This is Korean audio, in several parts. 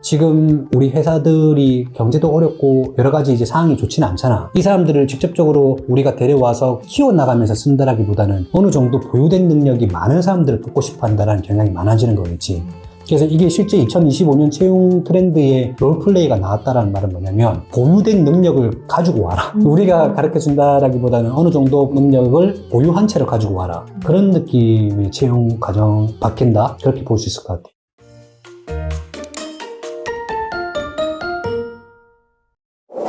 지금 우리 회사들이 경제도 어렵고 여러 가지 이제 상황이 좋지는 않잖아. 이 사람들을 직접적으로 우리가 데려와서 키워나가면서 쓴다라기보다는 어느 정도 보유된 능력이 많은 사람들을 뽑고 싶어 한다는 경향이 많아지는 거겠지. 그래서 이게 실제 2025년 채용 트렌드에 롤플레이가 나왔다는 말은 뭐냐면 보유된 능력을 가지고 와라. 우리가 가르쳐준다라기보다는 어느 정도 능력을 보유한 채로 가지고 와라. 그런 느낌의 채용 과정 바뀐다. 그렇게 볼 수 있을 것 같아요.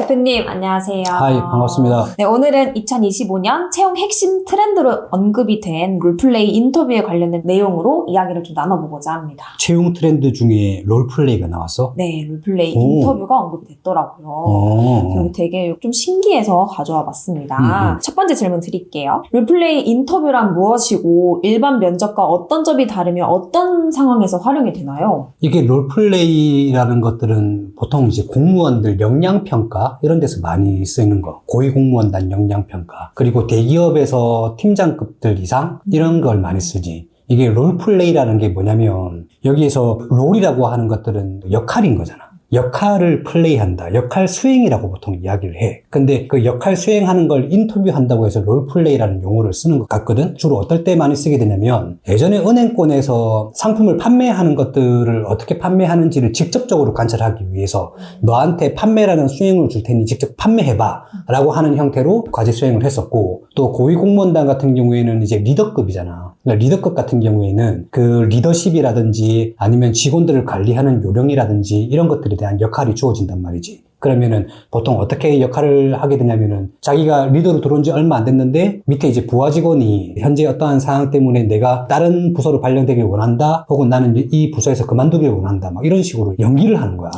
대표님 안녕하세요. 하이, 반갑습니다. 네, 오늘은 2025년 채용 핵심 트렌드로 언급이 된 롤플레이 인터뷰에 관련된 내용으로 이야기를 좀 나눠보고자 합니다. 채용 트렌드 중에 롤플레이가 나왔어? 네, 롤플레이 오. 인터뷰가 언급이 됐더라고요. 저는 되게 좀 신기해서 가져와 봤습니다. 첫 번째 질문 드릴게요. 롤플레이 인터뷰란 무엇이고 일반 면접과 어떤 점이 다르며 어떤 상황에서 활용이 되나요? 이게 롤플레이라는 것들은 보통 이제 공무원들 역량평가 이런 데서 많이 쓰이는 거. 고위공무원단 역량평가. 그리고 대기업에서 팀장급들 이상 이런 걸 많이 쓰지. 이게 롤플레이라는 게 뭐냐면 여기에서 롤이라고 하는 것들은 역할인 거잖아. 역할을 플레이한다. 역할 수행이라고 보통 이야기를 해. 근데 그 역할 수행하는 걸 인터뷰한다고 해서 롤플레이라는 용어를 쓰는 것 같거든. 주로 어떨 때 많이 쓰게 되냐면 예전에 은행권에서 상품을 판매하는 것들을 어떻게 판매하는지를 직접적으로 관찰하기 위해서 너한테 판매라는 수행을 줄 테니 직접 판매해봐 라고 하는 형태로 과제 수행을 했었고, 또 고위공무원단 같은 경우에는 이제 리더급이잖아. 그러니까 리더급 같은 경우에는 그 리더십이라든지 아니면 직원들을 관리하는 요령이라든지 이런 것들에 대한 역할이 주어진단 말이지. 그러면은 보통 어떻게 역할을 하게 되냐면은 자기가 리더로 들어온 지 얼마 안 됐는데 밑에 이제 부하 직원이 현재 어떠한 상황 때문에 내가 다른 부서로 발령되길 원한다, 혹은 나는 이 부서에서 그만두길 원한다, 막 이런 식으로 연기를 하는 거야.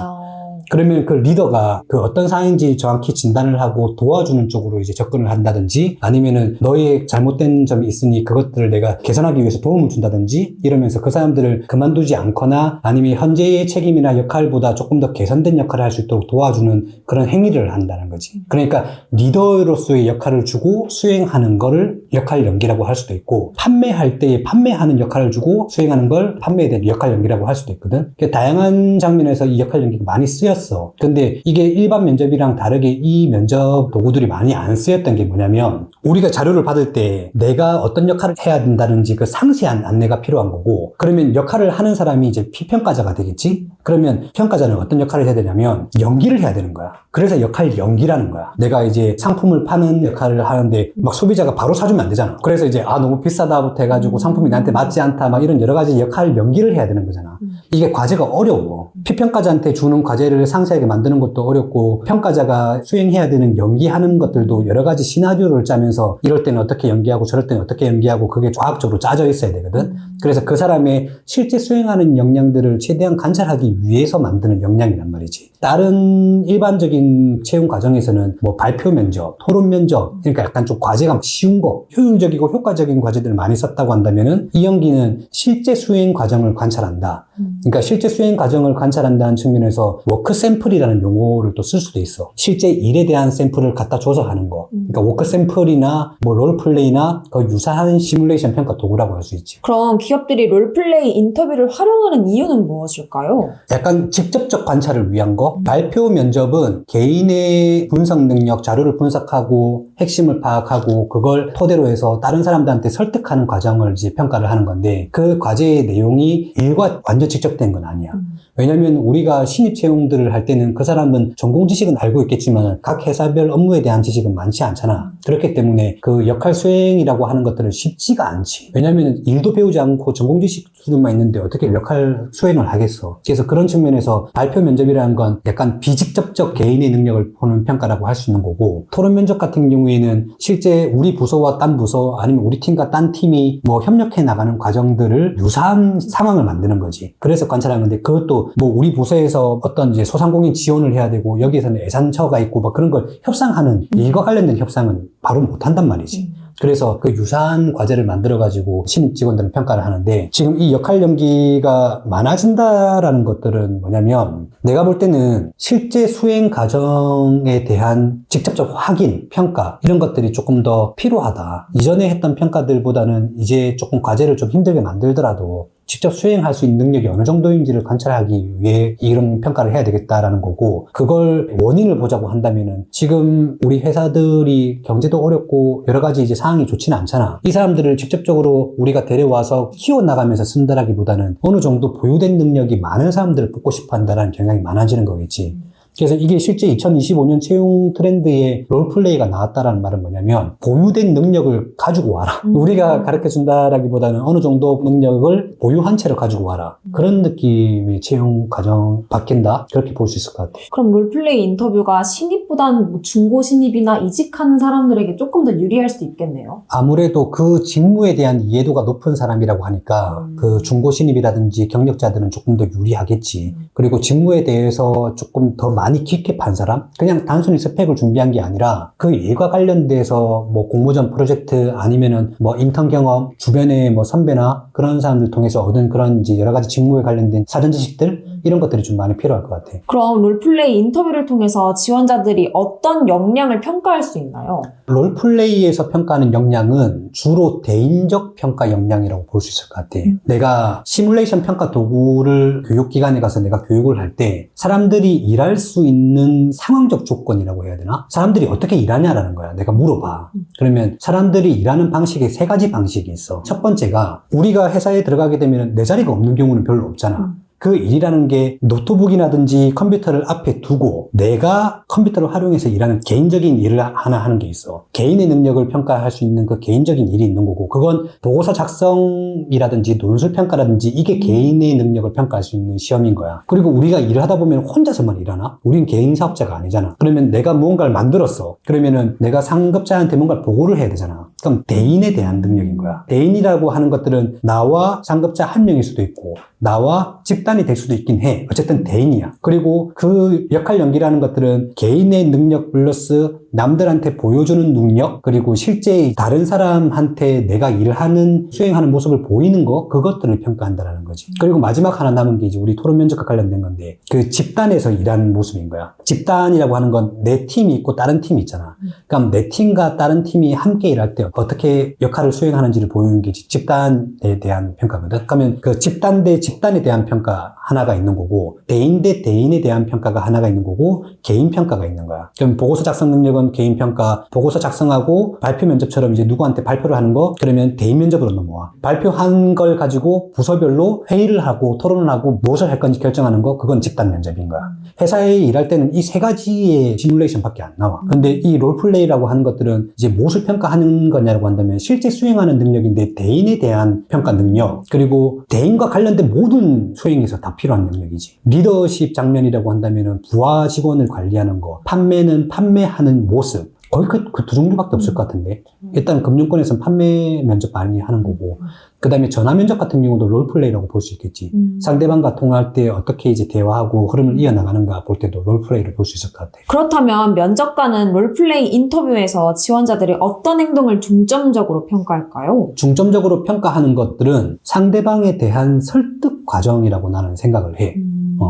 그러면 그 리더가 그 어떤 상황인지 정확히 진단을 하고 도와주는 쪽으로 이제 접근을 한다든지, 아니면은 너의 잘못된 점이 있으니 그것들을 내가 개선하기 위해서 도움을 준다든지 이러면서 그 사람들을 그만두지 않거나 아니면 현재의 책임이나 역할보다 조금 더 개선된 역할을 할 수 있도록 도와주는 그런 행위를 한다는 거지. 그러니까 리더로서의 역할을 주고 수행하는 거를 역할 연기라고 할 수도 있고, 판매할 때 판매하는 역할을 주고 수행하는 걸 판매에 대한 역할 연기라고 할 수도 있거든. 그러니까 다양한 장면에서 이 역할 연기가 많이 쓰였어. 근데 이게 일반 면접이랑 다르게 이 면접 도구들이 많이 안 쓰였던 게 뭐냐면, 우리가 자료를 받을 때 내가 어떤 역할을 해야 된다는지 그 상세한 안내가 필요한 거고, 그러면 역할을 하는 사람이 이제 피평가자가 되겠지? 그러면 평가자는 어떤 역할을 해야 되냐면 연기를 해야 되는 거야. 그래서 역할 연기라는 거야. 내가 이제 상품을 파는 역할을 하는데 막 소비자가 바로 사주면 안 되잖아. 그래서 이제 너무 비싸다부터 해가지고 상품이 나한테 맞지 않다 막 이런 여러 가지 역할 연기를 해야 되는 거잖아. 이게 과제가 어려워. 피평가자한테 주는 과제를 상세하게 만드는 것도 어렵고, 평가자가 수행해야 되는 연기하는 것들도 여러 가지 시나리오를 짜면서 이럴 때는 어떻게 연기하고 저럴 때는 어떻게 연기하고 그게 과학적으로 짜져 있어야 되거든. 그래서 그 사람의 실제 수행하는 역량들을 최대한 관찰하기 위해서 만드는 역량이란 말이지. 다른 일반적인 채용 과정에서는 뭐 발표 면접, 토론 면접, 그러니까 약간 좀 과제가 쉬운 거, 효율적이고 효과적인 과제들을 많이 썼다고 한다면은 이 연기는 실제 수행 과정을 관찰한다. 그러니까 실제 수행 과정을 관찰한다는 측면에서 워크 샘플이라는 용어를 또 쓸 수도 있어. 실제 일에 대한 샘플을 갖다 줘서 하는 거. 그러니까 워크 샘플이나 뭐 롤플레이나 그 유사한 시뮬레이션 평가 도구라고 할 수 있지. 그럼 기업들이 롤플레이 인터뷰를 활용하는 이유는 무엇일까요? 약간 직접적 관찰을 위한 거. 발표 면접은 개인의 분석 능력, 자료를 분석하고 핵심을 파악하고 그걸 토대로 해서 다른 사람들한테 설득하는 과정을 이제 평가를 하는 건데, 그 과제의 내용이 일과 완전 직접된 건 아니야. 왜냐면 우리가 신입 채용들을 할 때는 그 사람은 전공 지식은 알고 있겠지만 각 회사별 업무에 대한 지식은 많지 않잖아. 그렇기 때문에 그 역할 수행이라고 하는 것들은 쉽지가 않지. 왜냐면 일도 배우지 않고 전공 지식 수준만 있는데 어떻게 역할 수행을 하겠어. 그래서 그런 측면에서 발표 면접이라는 건 약간 비직접적 개인의 능력을 보는 평가라고 할 수 있는 거고, 토론 면접 같은 경우에는 실제 우리 부서와 딴 부서 아니면 우리 팀과 딴 팀이 뭐 협력해 나가는 과정들을 유사한 상황을 만드는 거지. 그래서 관찰하는 건데, 그것도 뭐 우리 부서에서 어떤 이제 소상공인 지원을 해야 되고 여기에서는 예산처가 있고 막 그런 걸 협상하는, 일과 관련된 협상은 바로 못 한단 말이지. 그래서 그 유사한 과제를 만들어가지고 신입 직원들은 평가를 하는데, 지금 이 역할 연기가 많아진다라는 것들은 뭐냐면, 내가 볼 때는 실제 수행 과정에 대한 직접적 확인, 평가 이런 것들이 조금 더 필요하다. 이전에 했던 평가들보다는 이제 조금 과제를 좀 힘들게 만들더라도 직접 수행할 수 있는 능력이 어느 정도인지를 관찰하기 위해 이런 평가를 해야 되겠다라는 거고, 그걸 원인을 보자고 한다면은 지금 우리 회사들이 경제도 어렵고 여러 가지 이제 상황이 좋지는 않잖아. 이 사람들을 직접적으로 우리가 데려와서 키워나가면서 쓴다라기보다는 어느 정도 보유된 능력이 많은 사람들을 뽑고 싶어 한다라는 경향이 많아지는 거겠지. 그래서 이게 실제 2025년 채용 트렌드에 롤플레이가 나왔다라는 말은 뭐냐면 보유된 능력을 가지고 와라. 우리가 가르쳐준다라기보다는 어느 정도 능력을 보유한 채로 가지고 와라. 그런 느낌의 채용 과정 바뀐다? 그렇게 볼 수 있을 것 같아요. 그럼 롤플레이 인터뷰가 신입보단 뭐 중고 신입이나 이직하는 사람들에게 조금 더 유리할 수도 있겠네요. 아무래도 그 직무에 대한 이해도가 높은 사람이라고 하니까 그 중고 신입이라든지 경력자들은 조금 더 유리하겠지. 그리고 직무에 대해서 조금 더 많이 깊게 판 사람? 그냥 단순히 스펙을 준비한 게 아니라 그 일과 관련돼서 뭐 공모전 프로젝트 아니면은 뭐 인턴 경험, 주변에 뭐 선배나 그런 사람들 통해서 얻은 그런 이제 여러 가지 직무에 관련된 사전 지식들? 이런 것들이 좀 많이 필요할 것 같아요. 그럼 롤플레이 인터뷰를 통해서 지원자들이 어떤 역량을 평가할 수 있나요? 롤플레이에서 평가하는 역량은 주로 대인적 평가 역량이라고 볼 수 있을 것 같아요. 내가 시뮬레이션 평가 도구를 교육기관에 가서 내가 교육을 할 때 사람들이 일할 수 있는 상황적 조건이라고 해야 되나? 사람들이 어떻게 일하냐라는 거야. 내가 물어봐. 그러면 사람들이 일하는 방식에 세 가지 방식이 있어. 첫 번째가 우리가 회사에 들어가게 되면 내 자리가 없는 경우는 별로 없잖아. 그 일이라는 게 노트북이라든지 컴퓨터를 앞에 두고 내가 컴퓨터를 활용해서 일하는 개인적인 일을 하나 하는 게 있어. 개인의 능력을 평가할 수 있는 그 개인적인 일이 있는 거고, 그건 보고서 작성이라든지 논술 평가라든지 이게 개인의 능력을 평가할 수 있는 시험인 거야. 그리고 우리가 일을 하다 보면 혼자서만 일하나? 우린 개인 사업자가 아니잖아. 그러면 내가 무언가를 만들었어. 그러면은 내가 상급자한테 뭔가를 보고를 해야 되잖아. 그럼 대인에 대한 능력인 거야. 대인이라고 하는 것들은 나와 상급자 한 명일 수도 있고 나와 집단이 될 수도 있긴 해. 어쨌든 대인이야. 그리고 그 역할 연기라는 것들은 개인의 능력 플러스 남들한테 보여주는 능력, 그리고 실제 다른 사람한테 내가 일을 하는, 수행하는 모습을 보이는 거, 그것들을 평가한다라는 거지. 그리고 마지막 하나 남은 게 이제 우리 토론 면접과 관련된 건데, 그 집단에서 일하는 모습인 거야. 집단이라고 하는 건 내 팀이 있고 다른 팀이 있잖아. 그럼 내 팀과 다른 팀이 함께 일할 때 어떻게 역할을 수행하는지를 보이는 게 집단에 대한 평가거든. 그러면 그 집단 대 집단에 대한 평가 하나가 있는 거고, 대인 대 대인에 대한 평가가 하나가 있는 거고, 개인 평가가 있는 거야. 그럼 보고서 작성 능력은 개인 평가, 보고서 작성하고 발표 면접처럼 이제 누구한테 발표를 하는 거, 그러면 대인 면접으로 넘어와. 발표한 걸 가지고 부서별로 회의를 하고 토론을 하고 무엇을 할 건지 결정하는 거, 그건 집단 면접인 거야. 회사에 일할 때는 이 세 가지의 시뮬레이션 밖에 안 나와. 근데 이 롤플레이라고 하는 것들은 이제 무엇을 평가하는 거냐고 한다면 실제 수행하는 능력인데, 대인에 대한 평가 능력, 그리고 대인과 관련된 모든 수행에서 다 필요한 능력이지. 리더십 장면이라고 한다면 부하 직원을 관리하는 거, 판매는 판매하는 모습, 거의 그 두 종류밖에 없을 것 같은데. 일단 금융권에서는 판매 면접 많이 하는 거고, 그 다음에 전화 면접 같은 경우도 롤플레이라고 볼 수 있겠지. 상대방과 통화할 때 어떻게 이제 대화하고 흐름을 이어나가는가 볼 때도 롤플레이를 볼 수 있을 것 같아요. 그렇다면 면접관은 롤플레이 인터뷰에서 지원자들이 어떤 행동을 중점적으로 평가할까요? 중점적으로 평가하는 것들은 상대방에 대한 설득 과정이라고 나는 생각을 해.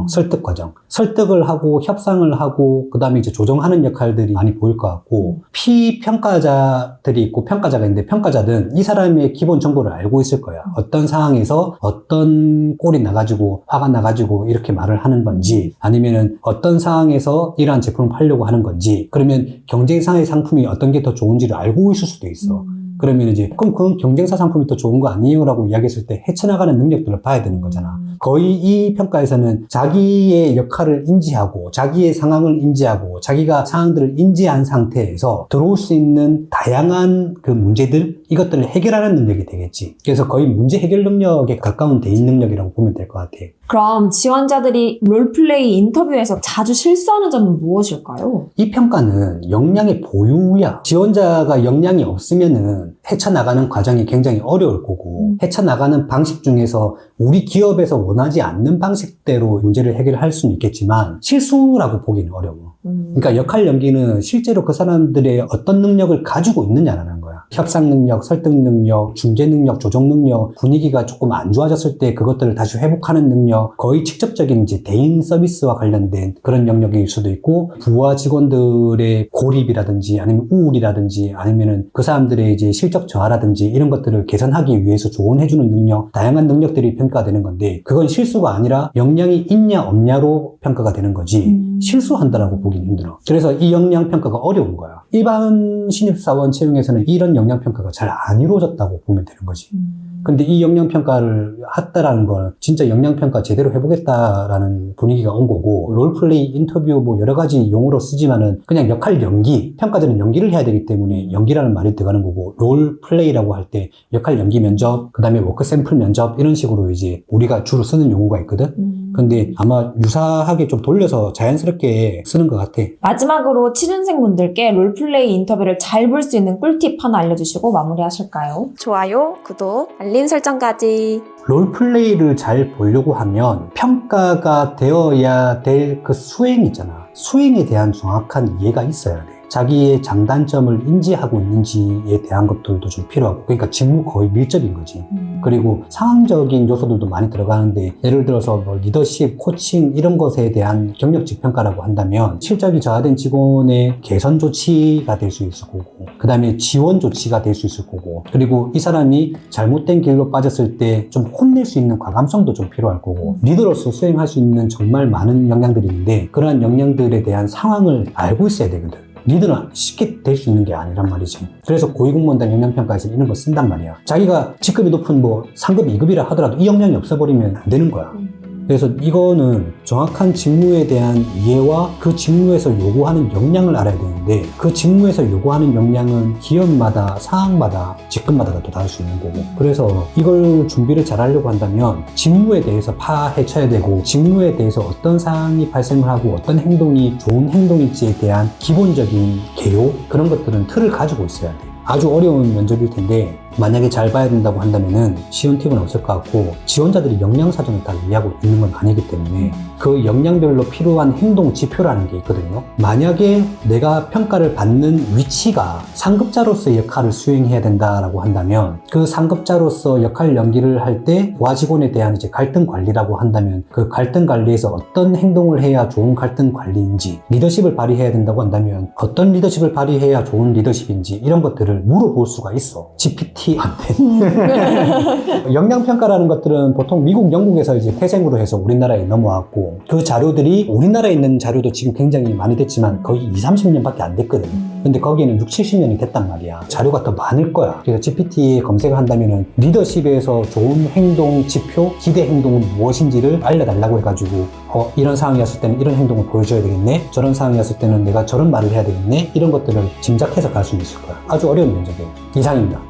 설득 과정. 설득을 하고 협상을 하고 그 다음에 이제 조정하는 역할들이 많이 보일 것 같고, 피평가자들이 있고 평가자가 있는데, 평가자들은 이 사람의 기본 정보를 알고 있을 거야. 어떤 상황에서 어떤 꼴이 나가지고 화가 나가지고 이렇게 말을 하는 건지, 아니면은 어떤 상황에서 이러한 제품을 팔려고 하는 건지, 그러면 경쟁사의 상품이 어떤 게 더 좋은지를 알고 있을 수도 있어. 그러면 이제 그럼 그 경쟁사 상품이 더 좋은 거 아니에요? 라고 이야기했을 때 헤쳐나가는 능력들을 봐야 되는 거잖아. 거의 이 평가에서는 자기의 역할을 인지하고 자기의 상황을 인지하고 자기가 상황들을 인지한 상태에서 들어올 수 있는 다양한 그 문제들, 이것들을 해결하는 능력이 되겠지. 그래서 거의 문제 해결 능력에 가까운 대인 능력이라고 보면 될 것 같아요. 그럼 지원자들이 롤플레이 인터뷰에서 자주 실수하는 점은 무엇일까요? 이 평가는 역량의 보유야. 지원자가 역량이 없으면은 헤쳐나가는 과정이 굉장히 어려울 거고, 헤쳐나가는 방식 중에서 우리 기업에서 원하지 않는 방식대로 문제를 해결할 수는 있겠지만 실수라고 보기는 어려워. 그러니까 역할 연기는 실제로 그 사람들의 어떤 능력을 가지고 있느냐라는 거야. 협상 능력, 설득 능력, 중재 능력, 조정 능력, 분위기가 조금 안 좋아졌을 때 그것들을 다시 회복하는 능력, 거의 직접적인 이제 대인 서비스와 관련된 그런 영역일 수도 있고, 부하 직원들의 고립이라든지 아니면 우울이라든지 아니면은 그 사람들의 이제 실적 저하라든지 이런 것들을 개선하기 위해서 조언해주는 능력, 다양한 능력들이 평가되는 건데, 그건 실수가 아니라 역량이 있냐 없냐로 평가가 되는 거지 실수한다라고 보기는 힘들어. 그래서 이 역량 평가가 어려운 거야. 일반 신입사원 채용에서는 이런 역량 평가가 잘 안 이루어졌다고 보면 되는 거지. 근데 이 역량평가를 했다라는 건 진짜 역량평가 제대로 해보겠다라는 분위기가 온 거고, 롤플레이, 인터뷰 뭐 여러 가지 용어로 쓰지만은 그냥 역할 연기, 평가자는 연기를 해야 되기 때문에 연기라는 말이 들어가는 거고, 롤플레이라고 할 때 역할 연기 면접, 그 다음에 워크 샘플 면접 이런 식으로 이제 우리가 주로 쓰는 용어가 있거든. 근데 아마 유사하게 좀 돌려서 자연스럽게 쓰는 것 같아. 마지막으로 취준생분들께 롤플레이 인터뷰를 잘 볼 수 있는 꿀팁 하나 알려주시고 마무리하실까요? 좋아요, 구독, 알림 설정까지. 롤플레이를 잘 보려고 하면 평가가 되어야 될 그 수행 있잖아. 수행에 대한 정확한 이해가 있어야 돼. 자기의 장단점을 인지하고 있는지에 대한 것들도 좀 필요하고, 그러니까 직무 거의 밀접인 거지. 그리고 상황적인 요소들도 많이 들어가는데, 예를 들어서 뭐 리더십, 코칭 이런 것에 대한 경력직 평가라고 한다면 실적이 저하된 직원의 개선 조치가 될 수 있을 거고, 그 다음에 지원 조치가 될 수 있을 거고, 그리고 이 사람이 잘못된 길로 빠졌을 때 좀 혼낼 수 있는 과감성도 좀 필요할 거고, 리더로서 수행할 수 있는 정말 많은 역량들이 있는데, 그러한 역량들에 대한 상황을 알고 있어야 되거든. 리더는 쉽게 될 수 있는 게 아니란 말이지. 그래서 고위공무원단 역량평가에서 이런 거 쓴단 말이야. 자기가 직급이 높은 뭐 상급 2급이라 하더라도 이 역량이 없어버리면 안 되는 거야. 그래서 이거는 정확한 직무에 대한 이해와 그 직무에서 요구하는 역량을 알아야 되는데, 그 직무에서 요구하는 역량은 기업마다, 상황마다, 직급마다 다 또 다를 수 있는 거고, 그래서 이걸 준비를 잘 하려고 한다면 직무에 대해서 파헤쳐야 되고, 직무에 대해서 어떤 상황이 발생을 하고 어떤 행동이 좋은 행동인지에 대한 기본적인 개요, 그런 것들은 틀을 가지고 있어야 돼. 아주 어려운 면접일 텐데 만약에 잘 봐야 된다고 한다면은 쉬운 팁은 없을 것 같고, 지원자들이 역량 사정을 다 이해하고 있는 건 아니기 때문에 그 역량별로 필요한 행동 지표라는 게 있거든요. 만약에 내가 평가를 받는 위치가 상급자로서의 역할을 수행해야 된다라고 한다면, 그 상급자로서 역할 연기를 할 때 부하 직원에 대한 이제 갈등 관리라고 한다면, 그 갈등 관리에서 어떤 행동을 해야 좋은 갈등 관리인지, 리더십을 발휘해야 된다고 한다면 어떤 리더십을 발휘해야 좋은 리더십인지, 이런 것들을 물어볼 수가 있어. GPT한테. 역량평가라는 것들은 보통 미국, 영국에서 이제 태생으로 해서 우리나라에 넘어왔고, 그 자료들이 우리나라에 있는 자료도 지금 굉장히 많이 됐지만 거의 20-30년밖에 안 됐거든. 근데 거기에는 60-70년이 됐단 말이야. 자료가 더 많을 거야. 그래서 GPT에 검색을 한다면은 리더십에서 좋은 행동 지표, 기대 행동은 무엇인지를 알려달라고 해가지고, 이런 상황이었을 때는 이런 행동을 보여줘야 되겠네, 저런 상황이었을 때는 내가 저런 말을 해야 되겠네, 이런 것들을 짐작해서 갈 수 있을 거야. 아주 어려운 면접이에요. 이상입니다.